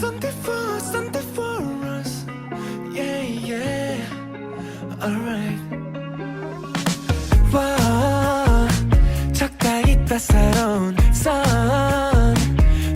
something for us. Yeah, yeah. Alright. 와, 저가이 따사로운 선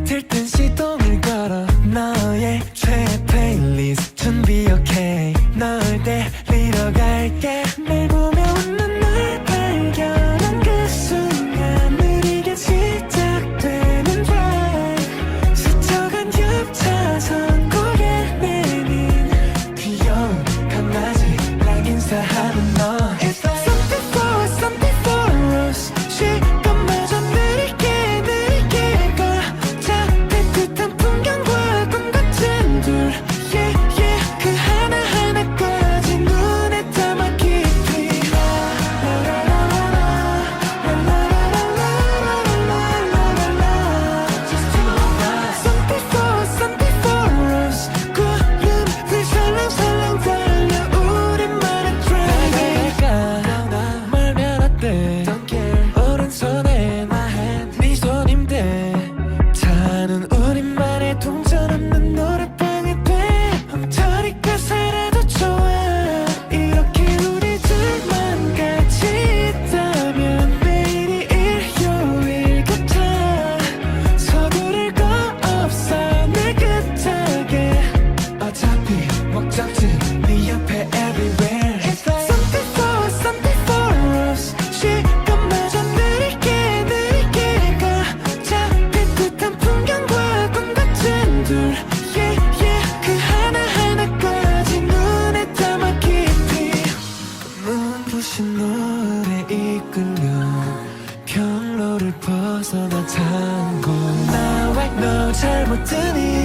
들뜬 시동을 걸어 너의 최애 플레이리스트 준비 오케이. 널 데리러 갈게. 날 보며 웃는 널 발견한 그 순간 느리게 시작되는 drive. 스쳐간 옆차선 고개 내민 귀여운 강아지랑 인사하는 너. It's like something for us. 시간마저 느리게 느리게 가. 잡힐 듯한 풍경과 꿈 같은 둘. Yeah, yeah. 그 하나하나까지 눈에 담아 깊이. Something for us. 구름들 살랑살랑 달려 우리만의 drive. 말면 어때? 오른손에 네 손임대. 차는 우리만의 동전 없는 노래방이 돼. 엉터리가 살아도 좋아. 이렇게 우리 둘만 같이 있다면 매일이 일요일 같아. 서두를 거 없어 내 끝하게. 어차피 목적지 네 옆에 everywhere. It's like something for us. 시간마저 느리게 느리게 가. 잡힐 듯한 풍경과 꿈 같은 둘. Yeah, yeah. 그 하나하나까지 눈에 담아 깊이. 눈부신 노래 이끌려 경로를 벗어나 탄 곳. 나와 너 잘못 드니